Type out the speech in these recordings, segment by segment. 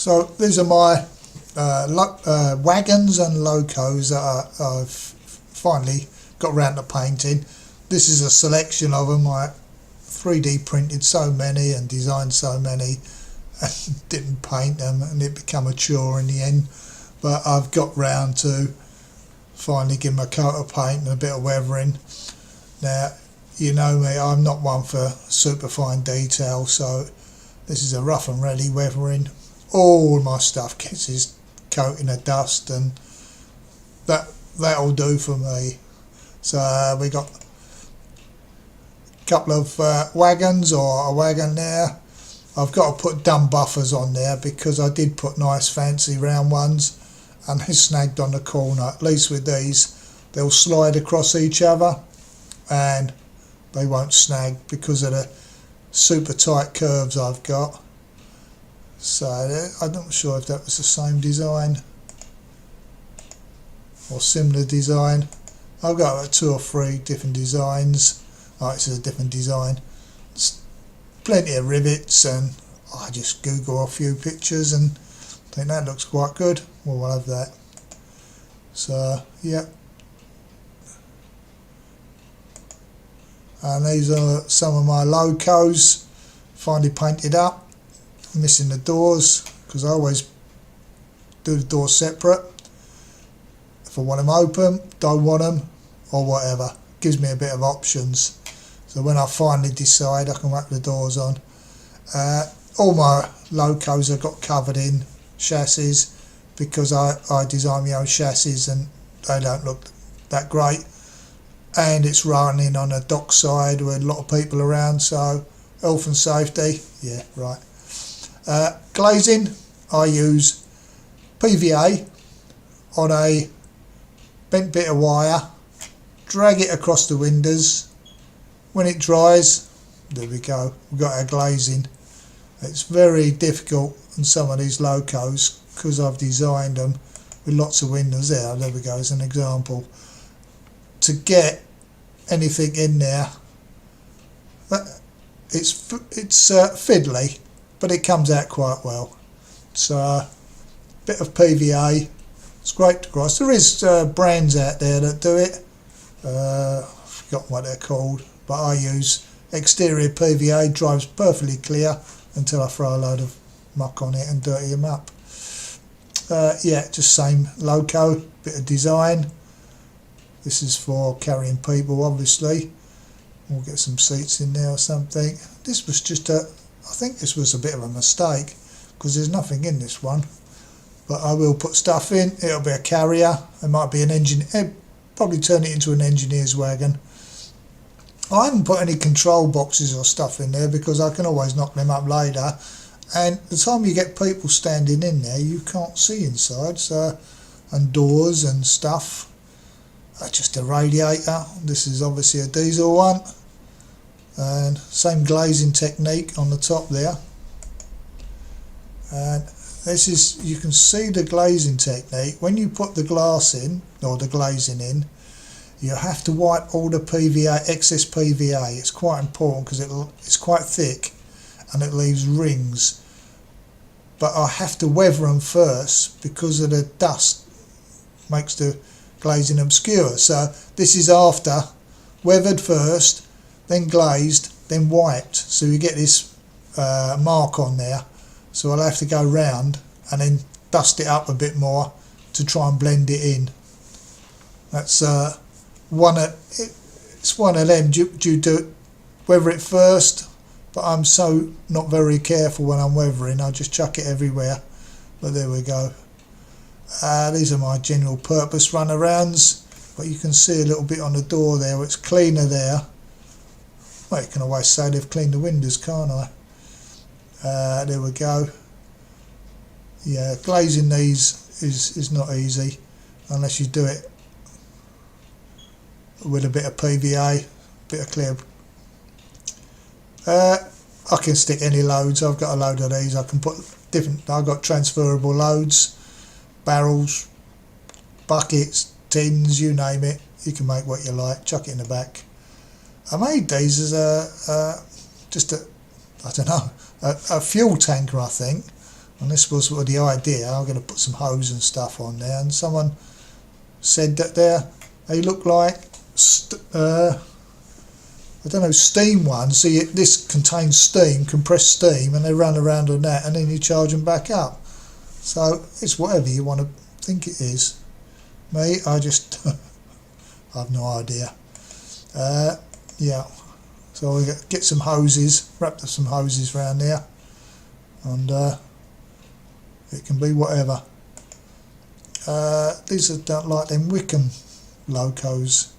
So these are my Wagons and Locos that I've finally got round to painting. This is a selection of them. I 3D printed so many and designed so many and didn't paint them, and it became a chore in the end. But I've got round to finally give them a coat of paint and a bit of weathering. Now, you know me, I'm not one for super fine detail, so this is a rough and ready weathering. All my stuff gets its coating of dust, and that'll do for me. So we got a couple of wagons, or a wagon there. I've got to put dumb buffers on there because I did put nice fancy round ones and they snagged on the corner. At least with these, they'll slide across each other and they won't snag because of the super tight curves I've got. So I'm not sure if that was the same design or similar design. I've got 2 or 3 different designs. Oh, it's a different design. It's plenty of rivets, and I just Google a few pictures and think that looks quite good. Well, we'll have that. So yeah, and these are some of my Locos finally painted up. Missing the doors because I always do the doors separate. If I want them open, don't want them, or whatever. Gives me a bit of options. So when I finally decide, I can whack the doors on. All my Locos I've got covered in chassis because I design my own chassis and they don't look that great. And it's running on a dockside with a lot of people around, so health and safety, yeah, right. Glazing, I use PVA on a bent bit of wire, drag it across the windows. When it dries, there we go, we've got our glazing. It's very difficult on some of these Locos because I've designed them with lots of windows there we go, as an example. To get anything in there, it's fiddly, but it comes out quite well. So a bit of PVA, it's great to cross. There is brands out there that do it. I've forgotten what they're called, but I use exterior PVA, drives perfectly clear until I throw a load of muck on it and dirty them up. Yeah, just same Loco, bit of design. This is for carrying people, obviously. We'll get some seats in there or something. This was just I think this was a bit of a mistake because there's nothing in this one. But I will put stuff in. It'll be a carrier. It might be an engine. Probably turn it into an engineer's wagon. I haven't put any control boxes or stuff in there because I can always knock them up later. And the time you get people standing in there, you can't see inside. So, and doors and stuff. Just a radiator. This is obviously a diesel one. And same glazing technique on the top there. And this is, you can see the glazing technique. When you put the glass in, or the glazing in, you have to wipe all the PVA, excess PVA. It's quite important because it's quite thick and it leaves rings. But I have to weather them first because of the dust makes the glazing obscure. So this is after weathered first, then glazed, then wiped. So you get this mark on there. So I'll have to go round and then dust it up a bit more to try and blend it in. That's it's one of them. Do you weather it first? But I'm so not very careful when I'm weathering. I just chuck it everywhere. But there we go. These are my general purpose runarounds. But you can see a little bit on the door there. It's cleaner there. Well, you can always say they've cleaned the windows, can't I? There we go. Yeah, glazing these is not easy unless you do it with a bit of PVA, bit of clear. I can stick any loads. I've got a load of these. I can put different. I've got transferable loads, barrels, buckets, tins, you name it. You can make what you like. Chuck it in the back. I made these as just a, I don't know, a fuel tanker, I think. And this was sort of the idea. I'm going to put some hose and stuff on there, and someone said that they look like I don't know, steam ones. So this contains steam, compressed steam, and they run around on that, and then you charge them back up. So it's whatever you want to think it is. Me, I just I have no idea. Yeah, so we get some hoses, wrap some hoses around there, and it can be whatever. These are like them Wickham Locos.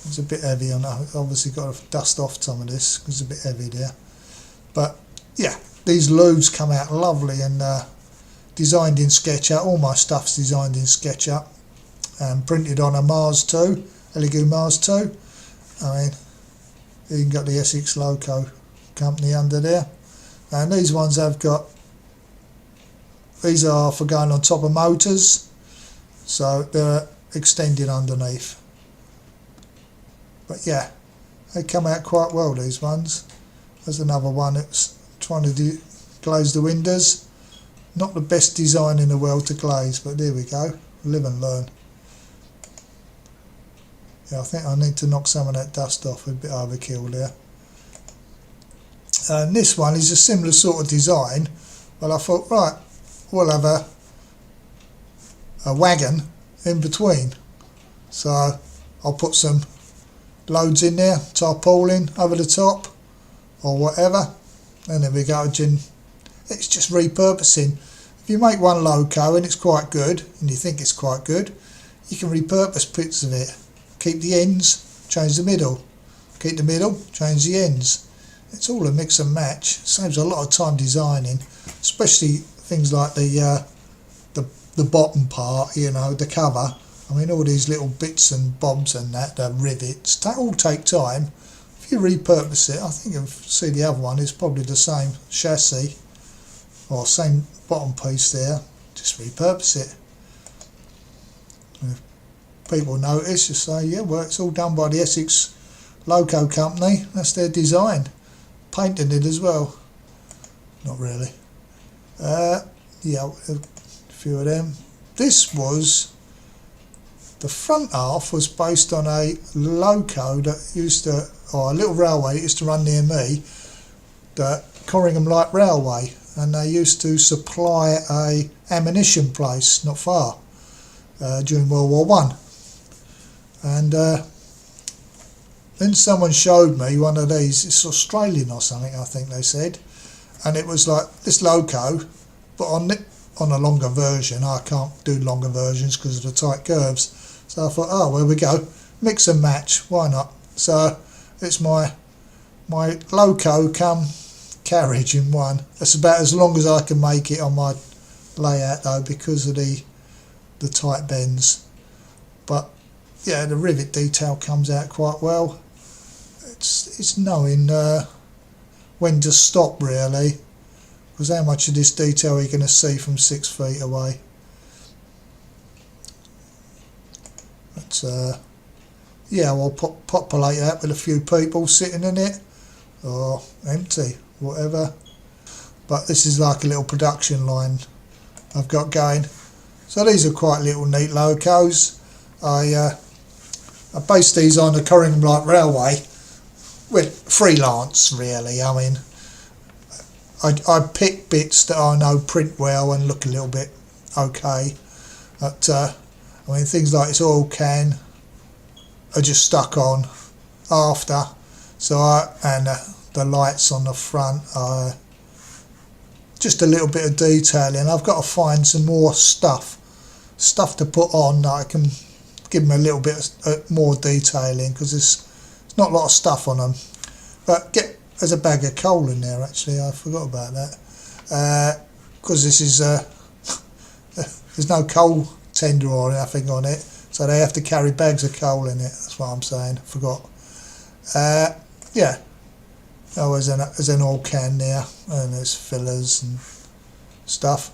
It's a bit heavy on that. Obviously got to dust off some of this because it's a bit heavy there. But yeah, these loops come out lovely and designed in SketchUp. All my stuff's designed in SketchUp and printed on a Mars 2, Elegoo Mars 2. I mean, you can got the Essex Loco company under there. And these ones have got, these are for going on top of motors, so they're extended underneath. But yeah, they come out quite well, these ones. There's another one that's trying to glaze the windows. Not the best design in the world to glaze, but there we go. Live and learn. Yeah, I think I need to knock some of that dust off, a bit overkill there. And this one is a similar sort of design. Well, I thought, right, we'll have a wagon in between. So I'll put some loads in there, tarpaulin over the top or whatever, and there we go. It's just repurposing. If you make one Loco and it's quite good and you think it's quite good, you can repurpose bits of it. Keep the ends, change the middle, keep the middle, change the ends. It's all a mix and match. Saves a lot of time designing, especially things like the bottom part, you know, the cover. I mean, all these little bits and bobs and that, the rivets, all take time. If you repurpose it, I think you'll see the other one is probably the same chassis or same bottom piece there. Just repurpose it. If people notice, you say, yeah, well, it's all done by the Essex Loco company. That's their design. Painted it as well. Not really. Yeah, a few of them. This was... The front half was based on a Loco that used to, or a little railway that used to run near me, the Corringham Light Railway, and they used to supply a ammunition place not far during World War One. And then someone showed me one of these. It's Australian or something, I think they said, and it was like this Loco, but on a longer version. I can't do longer versions because of the tight curves. So I thought, oh, well, we go, mix and match, why not? So it's my Loco come carriage in one. That's about as long as I can make it on my layout though, because of the tight bends. But yeah, the rivet detail comes out quite well. It's knowing when to stop really, because how much of this detail are you going to see from 6 feet away? But yeah, we'll populate that with a few people sitting in it, or empty, whatever. But this is like a little production line I've got going. So these are quite little neat Locos. I based these on the Corringham Light Railway with freelance really. I mean, I pick bits that I know print well and look a little bit okay. But I mean, things like this oil can are just stuck on after. So and the lights on the front are just a little bit of detailing. I've got to find some more stuff to put on that I can give them a little bit more detailing, because there's not a lot of stuff on them. But there's a bag of coal in there actually, I forgot about that, because this is there's no coal tender or anything on it, so they have to carry bags of coal in it. That's what I'm saying, I forgot. Yeah, oh, there's an oil can there, and there's fillers and stuff.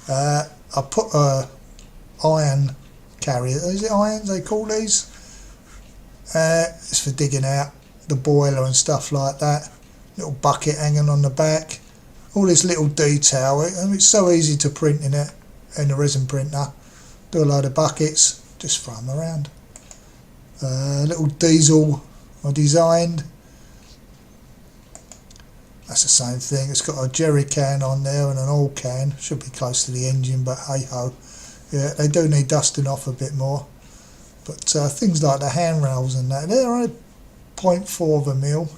I put a iron carrier, is it irons they call these? It's for digging out the boiler and stuff like that. Little bucket hanging on the back. all this little detail, and it's so easy to print in it in a resin printer. Do a load of buckets, just throw them around. Little diesel I designed. That's the same thing. It's got a jerry can on there and an oil can. Should be close to the engine, but hey ho. Yeah, they do need dusting off a bit more. But things like the handrails and that, they're only 0.4 of a mil.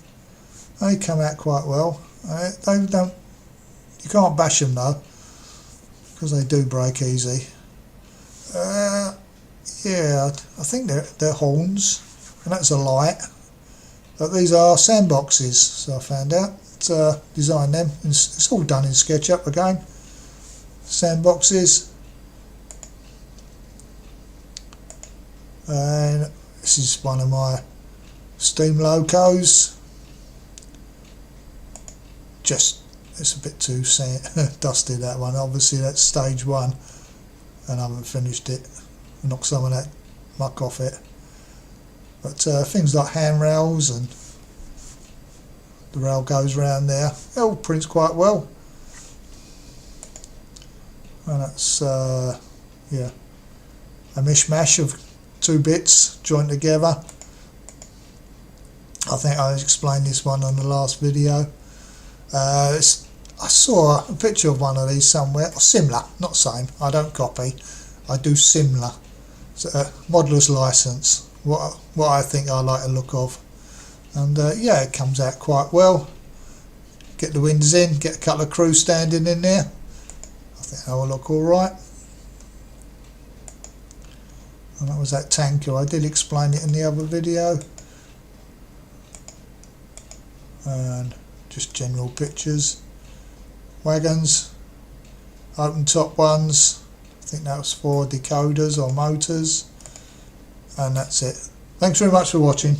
They come out quite well. They don't. You can't bash them though, because they do break easy. Yeah, I think they're horns, and that's a light. But these are sandboxes, so I found out. Designed them. It's all done in SketchUp again. Sandboxes. And this is one of my steam locos. Just, it's a bit too dusty, that one. Obviously that's stage 1 and I haven't finished it. Knock some of that muck off it. But things like handrails, and the rail goes round there. It all prints quite well. And that's yeah, a mishmash of 2 bits joined together. I think I explained this one on the last video. I saw a picture of one of these somewhere, or similar, not same. I don't copy, I do similar. It's a modeller's license. What I think I like the look of, and yeah, it comes out quite well. Get the windows in, get a couple of crew standing in there. I think that will look all right. And that was that tanker. I did explain it in the other video. And just general pictures. Wagons, open top ones. I think that was for decoders or motors. And that's it. Thanks very much for watching.